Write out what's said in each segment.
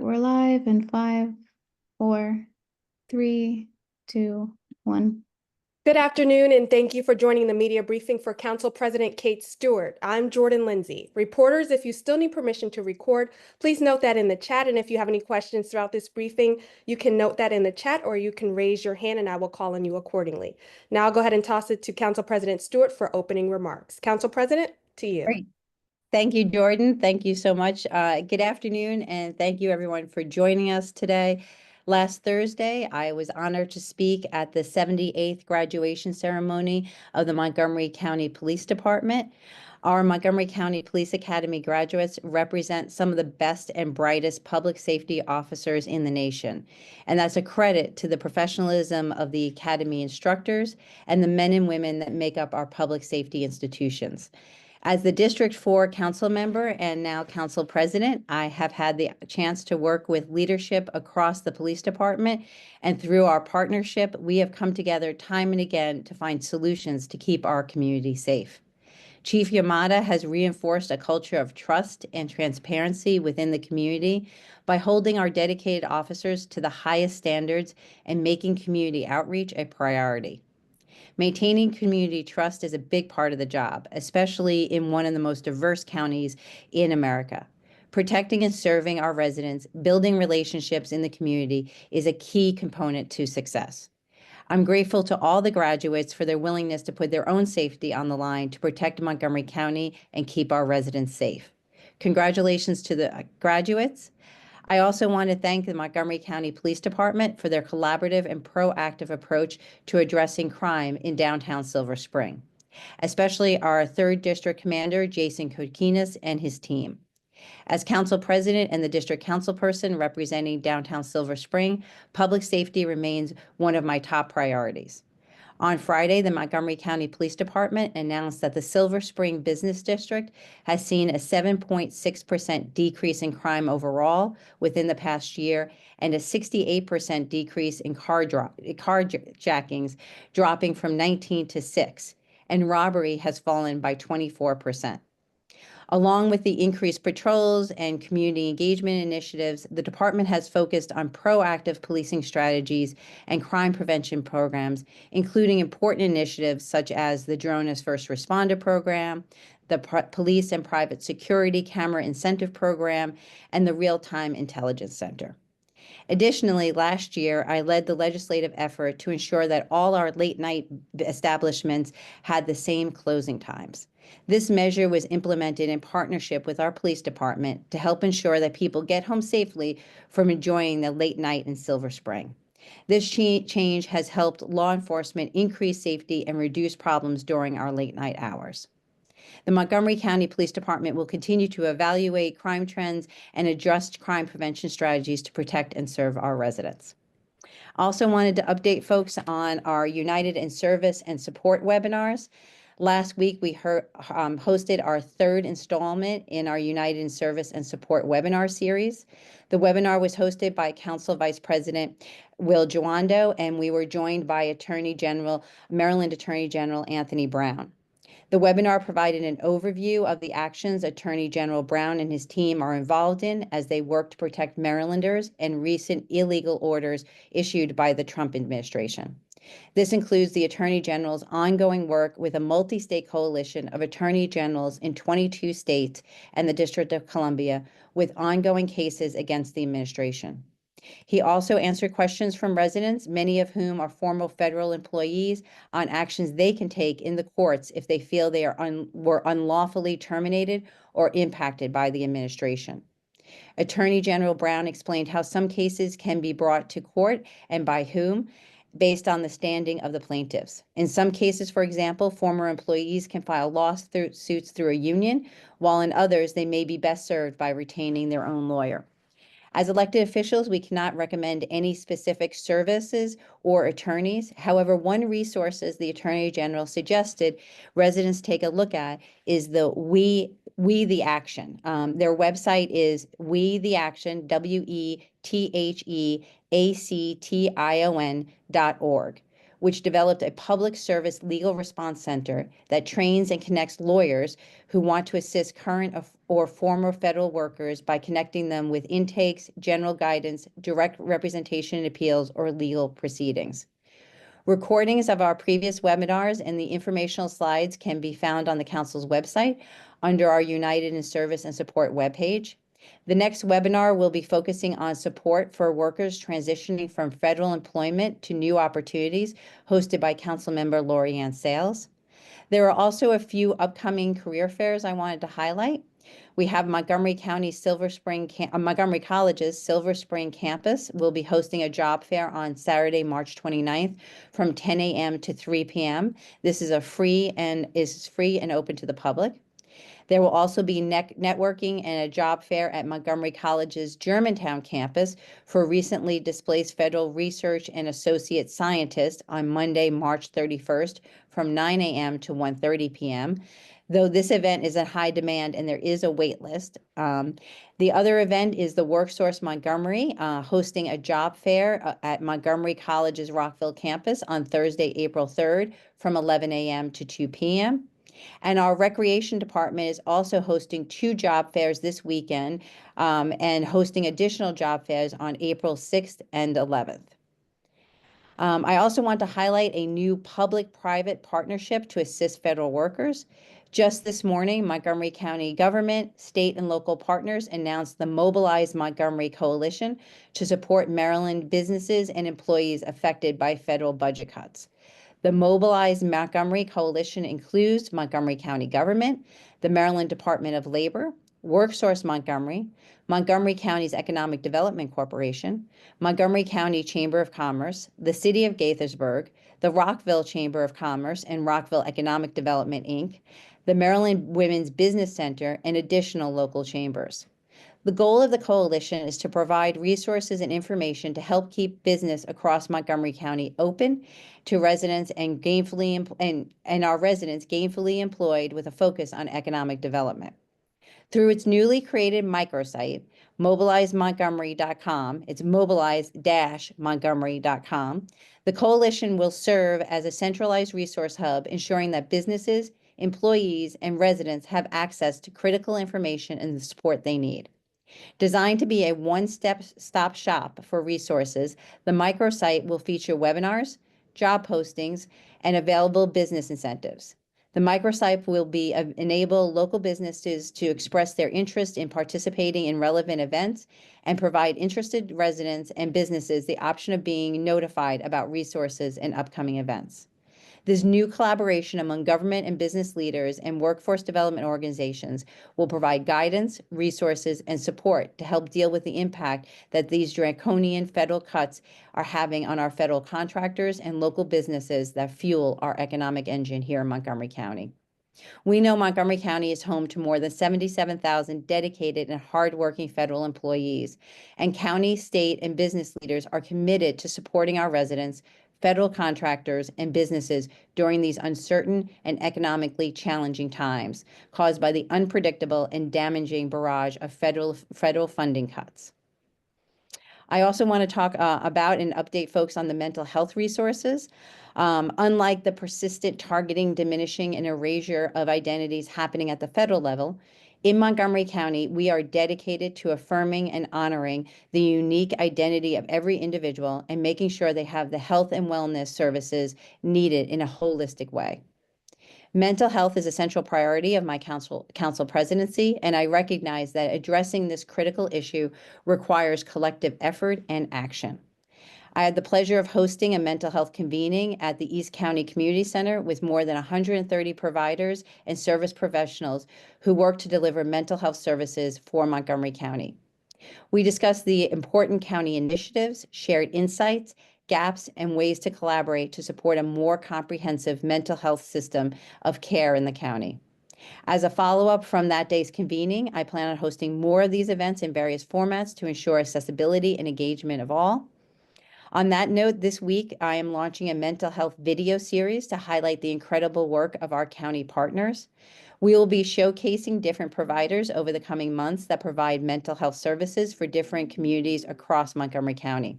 we're live in 5, 4, 3, 2, 1. Good afternoon, and thank you for joining the media briefing for Council President Kate Stewart. I'm Jordan Lindsay. Reporters, if you still need permission to record, please note that in the chat, and if you have any questions throughout this briefing, you can note that in the chat, or you can raise your hand and I will call on you accordingly. Now I'll go ahead and toss it to Council President Stewart for opening remarks. Council President, to you. Great. Thank you, Jordan. Thank you so much. Good afternoon, and thank you everyone for joining us today. Last Thursday, I was honored to speak at the 78th graduation ceremony of the Montgomery County Police Department. Our Montgomery County Police Academy graduates represent some of the best and brightest public safety officers in the nation. And that's a credit to the professionalism of the Academy instructors and the men and women that make up our public safety institutions. As the District 4 council member and now council president, I have had the chance to work with leadership across the police department, and through our partnership, we have come together time and again to find solutions to keep our community safe. Chief Yamada has reinforced a culture of trust and transparency within the community by holding our dedicated officers to the highest standards and making community outreach a priority. Maintaining community trust is a big part of the job, especially in one of the most diverse counties in America. Protecting and serving our residents, building relationships in the community is a key component to success. I'm grateful to all the graduates for their willingness to put their own safety on the line to protect Montgomery County and keep our residents safe. Congratulations to the graduates. I also want to thank the Montgomery County Police Department for their collaborative and proactive approach to addressing crime in downtown Silver Spring, especially our 3rd District Commander, Jason Kokinas, and his team. As council president and the district councilperson representing downtown Silver Spring, public safety remains one of my top priorities. On Friday, the Montgomery County Police Department announced that the Silver Spring Business District has seen a 7.6% decrease in crime overall within the past year and a 68% decrease in carjackings, dropping from 19 to 6, and robbery has fallen by 24%. Along with the increased patrols and community engagement initiatives, the department has focused on proactive policing strategies and crime prevention programs, including important initiatives such as the Drone as First Responder program, the Police and Private Security Camera Incentive Program, and the Real-Time Intelligence Center. Additionally, last year, I led the legislative effort to ensure that all our late-night establishments had the same closing times. This measure was implemented in partnership with our police department to help ensure that people get home safely from enjoying the late night in Silver Spring. This change has helped law enforcement increase safety and reduce problems during our late night hours. The Montgomery County Police Department will continue to evaluate crime trends and adjust crime prevention strategies to protect and serve our residents. Also wanted to update folks on our United in Service and Support webinars. Last week, we hosted our 3rd installment in our United in Service and Support webinar series. The webinar was hosted by Council Vice President Will Jawando, and we were joined by Maryland Attorney General Anthony Brown. The webinar provided an overview of the actions Attorney General Brown and his team are involved in as they work to protect Marylanders and recent illegal orders issued by the Trump administration. This includes the Attorney General's ongoing work with a multi-state coalition of attorney generals in 22 states and the District of Columbia with ongoing cases against the administration. He also answered questions from residents, many of whom are former federal employees, on actions they can take in the courts if they feel they were unlawfully terminated or impacted by the administration. Attorney General Brown explained how some cases can be brought to court and by whom, based on the standing of the plaintiffs. In some cases, for example, former employees can file lawsuits through a union, while in others, they may be best served by retaining their own lawyer. As elected officials, we cannot recommend any specific services or attorneys. However, one resource the Attorney General suggested residents take a look at is the We the Action. Their website is We the Action, WeTheAction.org, which developed a public service legal response center that trains and connects lawyers who want to assist current or former federal workers by connecting them with intakes, general guidance, direct representation in appeals, or legal proceedings. Recordings of our previous webinars and the informational slides can be found on the Council's website under our United in Service and Support webpage. The next webinar will be focusing on support for workers transitioning from federal employment to new opportunities, hosted by Councilmember Lori Ann Sales. There are also a few upcoming career fairs I wanted to highlight. We have Montgomery College's Silver Spring campus will be hosting a job fair on Saturday, March 29th from 10 a.m. to 3 p.m. This is free and open to the public. There will also be networking and a job fair at Montgomery College's Germantown campus for recently displaced federal research and associate scientists on Monday, March 31st from 9 a.m. to 1:30 p.m. Though this event is in high demand and there is a wait list. The other event is the WorkSource Montgomery hosting a job fair at Montgomery College's Rockville campus on Thursday, April 3rd from 11 a.m. to 2 p.m. And our recreation department is also hosting 2 job fairs this weekend and hosting additional job fairs on April 6th and 11th. I also want to highlight a new public-private partnership to assist federal workers. Just this morning, Montgomery County government, state, and local partners announced the Mobilize Montgomery Coalition to support Maryland businesses and employees affected by federal budget cuts. The Mobilize Montgomery Coalition includes Montgomery County government, the Maryland Department of Labor, WorkSource Montgomery, Montgomery County's Economic Development Corporation, Montgomery County Chamber of Commerce, the City of Gaithersburg, the Rockville Chamber of Commerce and Rockville Economic Development, Inc., the Maryland Women's Business Center, and additional local chambers. The goal of the coalition is to provide resources and information to help keep business across Montgomery County open to residents and our residents gainfully employed with a focus on economic development. Through its newly created microsite, mobilizemontgomery.com, it's mobilize-montgomery.com, the coalition will serve as a centralized resource hub, ensuring that businesses, employees, and residents have access to critical information and the support they need. Designed to be a one-stop shop for resources, the microsite will feature webinars, job postings, and available business incentives. The microsite will enable local businesses to express their interest in participating in relevant events and provide interested residents and businesses the option of being notified about resources and upcoming events. This new collaboration among government and business leaders and workforce development organizations will provide guidance, resources, and support to help deal with the impact that these draconian federal cuts are having on our federal contractors and local businesses that fuel our economic engine here in Montgomery County. We know Montgomery County is home to more than 77,000 dedicated and hardworking federal employees, and county, state, and business leaders are committed to supporting our residents, federal contractors, and businesses during these uncertain and economically challenging times caused by the unpredictable and damaging barrage of federal funding cuts. I also want to talk about and update folks on the mental health resources. Unlike the persistent targeting, diminishing, and erasure of identities happening at the federal level, in Montgomery County, we are dedicated to affirming and honoring the unique identity of every individual and making sure they have the health and wellness services needed in a holistic way. Mental health is a central priority of my council presidency, and I recognize that addressing this critical issue requires collective effort and action. I had the pleasure of hosting a mental health convening at the East County Community Center with more than 130 providers and service professionals who work to deliver mental health services for Montgomery County. We discussed the important county initiatives, shared insights, gaps, and ways to collaborate to support a more comprehensive mental health system of care in the county. As a follow-up from that day's convening, I plan on hosting more of these events in various formats to ensure accessibility and engagement of all. On that note, this week, I am launching a mental health video series to highlight the incredible work of our county partners. We will be showcasing different providers over the coming months that provide mental health services for different communities across Montgomery County.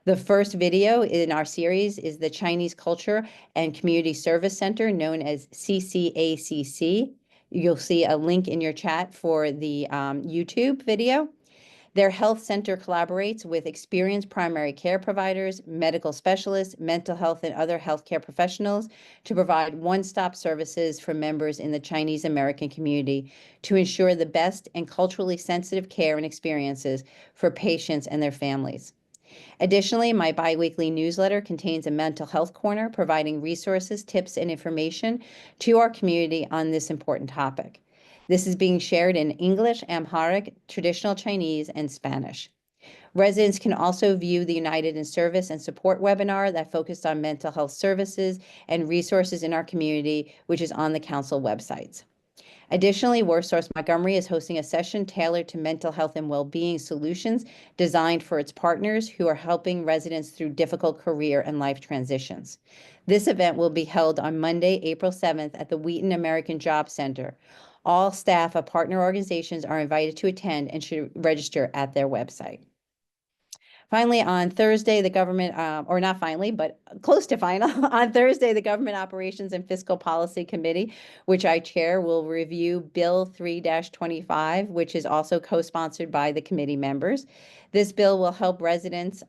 The first video in our series is the Chinese Culture and Community Service Center, known as CCACC. You'll see a link in your chat for the YouTube video. Their health center collaborates with experienced primary care providers, medical specialists, mental health, and other healthcare professionals to provide one-stop services for members in the Chinese American community to ensure the best and culturally sensitive care and experiences for patients and their families. Additionally, my biweekly newsletter contains a mental health corner, providing resources, tips, and information to our community on this important topic. This is being shared in English, Amharic, traditional Chinese, and Spanish. Residents can also view the United in Service and Support webinar that focused on mental health services and resources in our community, which is on the council websites. Additionally, WorkSource Montgomery is hosting a session tailored to mental health and well-being solutions designed for its partners who are helping residents through difficult career and life transitions. This event will be held on Monday, April 7th at the Wheaton American Job Center. All staff of partner organizations are invited to attend and should register at their website. Finally, on Thursday, the government, or not finally, but close to final, on Thursday, the Government Operations and Fiscal Policy Committee, which I chair, will review Bill 3-25, which is also co-sponsored by the committee members. This bill will help residents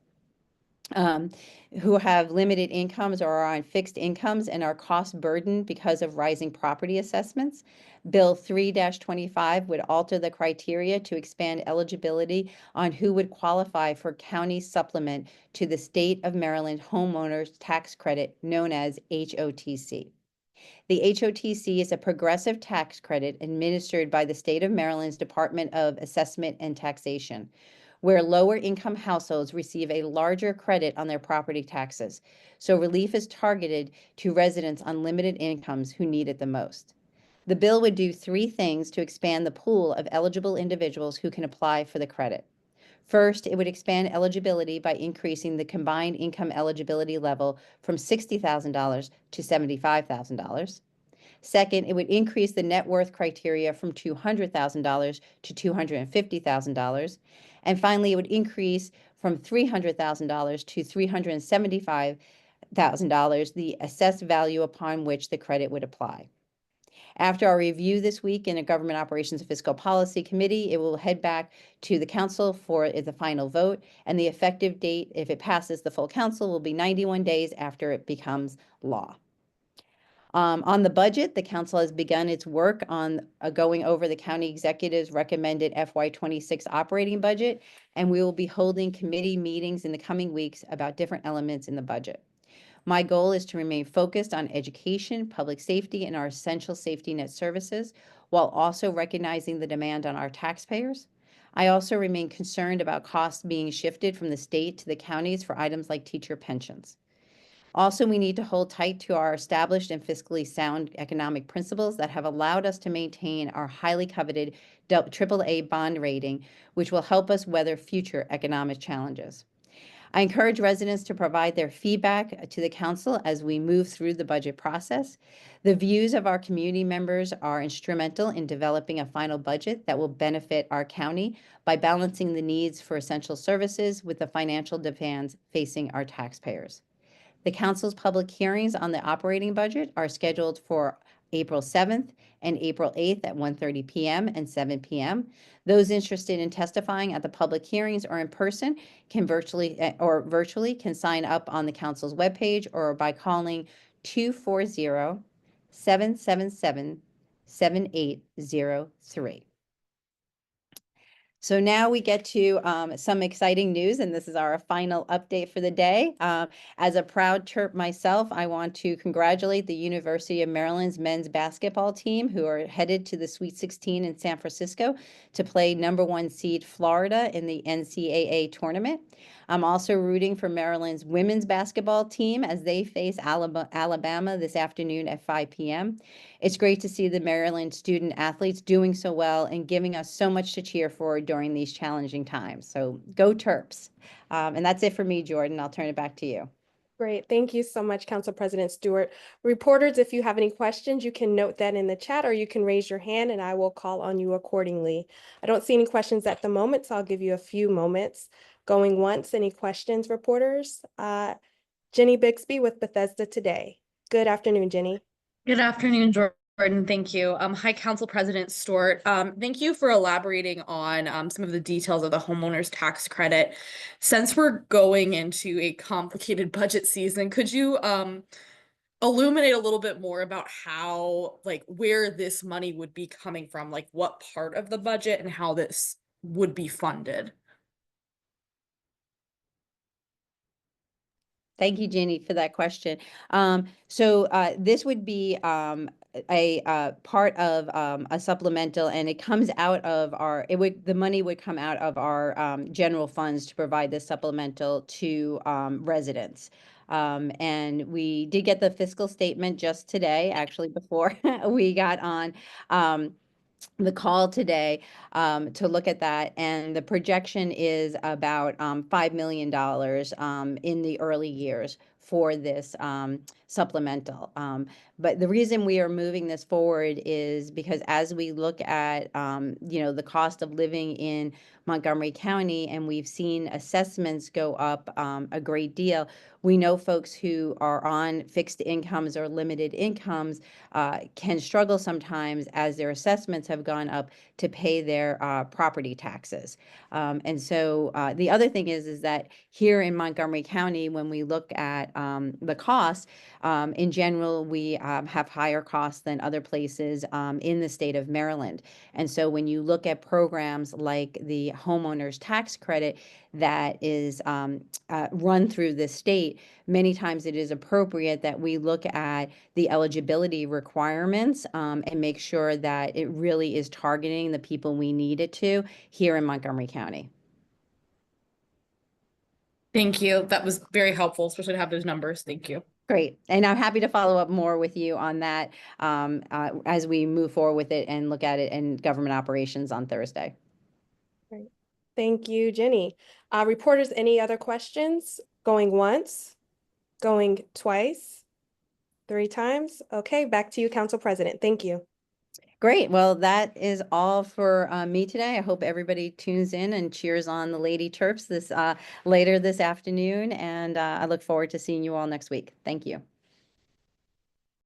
who have limited incomes or are on fixed incomes and are cost burdened because of rising property assessments. Bill 3-25 would alter the criteria to expand eligibility on who would qualify for county supplement to the State of Maryland Homeowners Tax Credit, known as HOTC. The HOTC is a progressive tax credit administered by the State of Maryland's Department of Assessment and Taxation, where lower income households receive a larger credit on their property taxes. So relief is targeted to residents on limited incomes who need it the most. The bill would do three things to expand the pool of eligible individuals who can apply for the credit. First, it would expand eligibility by increasing the combined income eligibility level from $60,000 to $75,000. Second, it would increase the net worth criteria from $200,000 to $250,000. And finally, it would increase from $300,000 to $375,000 the assessed value upon which the credit would apply. After our review this week in a Government Operations and Fiscal Policy Committee, it will head back to the Council for the final vote, and the effective date, if it passes the full Council, will be 91 days after it becomes law. On the budget, the Council has begun its work on going over the County Executive's recommended FY26 operating budget, and we will be holding committee meetings in the coming weeks about different elements in the budget. My goal is to remain focused on education, public safety, and our essential safety net services, while also recognizing the demand on our taxpayers. I also remain concerned about costs being shifted from the state to the counties for items like teacher pensions. Also, we need to hold tight to our established and fiscally sound economic principles that have allowed us to maintain our highly coveted AAA bond rating, which will help us weather future economic challenges. I encourage residents to provide their feedback to the Council as we move through the budget process. The views of our community members are instrumental in developing a final budget that will benefit our county by balancing the needs for essential services with the financial demands facing our taxpayers. The Council's public hearings on the operating budget are scheduled for April 7th and April 8th at 1:30 p.m. and 7 p.m. Those interested in testifying at the public hearings or in person can virtually can sign up on the Council's webpage or by calling 240-777-7803. So now we get to some exciting news, and this is our final update for the day. As a proud Terp myself, I want to congratulate the University of Maryland's men's basketball team, who are headed to the Sweet 16 in San Francisco to play #1 seed Florida in the NCAA tournament. I'm also rooting for Maryland's women's basketball team as they face Alabama this afternoon at 5 p.m. It's great to see the Maryland student athletes doing so well and giving us so much to cheer for during these challenging times. So go Terps. And that's it for me, Jordan. I'll turn it back to you. Great. Thank you so much, Council President Stewart. Reporters, if you have any questions, you can note that in the chat or you can raise your hand and I will call on you accordingly. I don't see any questions at the moment, so I'll give you a few moments. Going once, any questions, reporters? Jenny Bixby with Bethesda Today. Good afternoon, Jenny. Good afternoon, Jordan. Thank you. Hi, Council President Stewart. Thank you for elaborating on some of the details of the homeowners tax credit. Since we're going into a complicated budget season, could you illuminate a little bit more about how, like, where this money would be coming from, like what part of the budget and how this would be funded? Thank you, Jenny, for that question. This would be a part of a supplemental, and it comes out of the money would come out of our general funds to provide this supplemental to residents. And we did get the fiscal statement just today, actually before we got on the call today to look at that, and the projection is about $5 million in the early years for this supplemental. But the reason we are moving this forward is because as we look at the cost of living in Montgomery County, and we've seen assessments go up a great deal, we know folks who are on fixed incomes or limited incomes can struggle sometimes as their assessments have gone up to pay their property taxes. And so the other thing is that here in Montgomery County, when we look at the costs, in general, we have higher costs than other places in the state of Maryland. And so when you look at programs like the Homeowners Tax Credit that is run through the state, many times it is appropriate that we look at the eligibility requirements and make sure that it really is targeting the people we need it to here in Montgomery County. Thank you. That was very helpful, especially to have those numbers. Thank you. Great. And I'm happy to follow up more with you on that as we move forward with it and look at it in government operations on Thursday. Great. Thank you, Jenny. Reporters, any other questions? Going once, going twice, 3 times? Okay, back to you, Council President. Thank you. Great. Well, that is all for me today. I hope everybody tunes in and cheers on the Lady Terps later this afternoon. And I look forward to seeing you all next week. Thank you.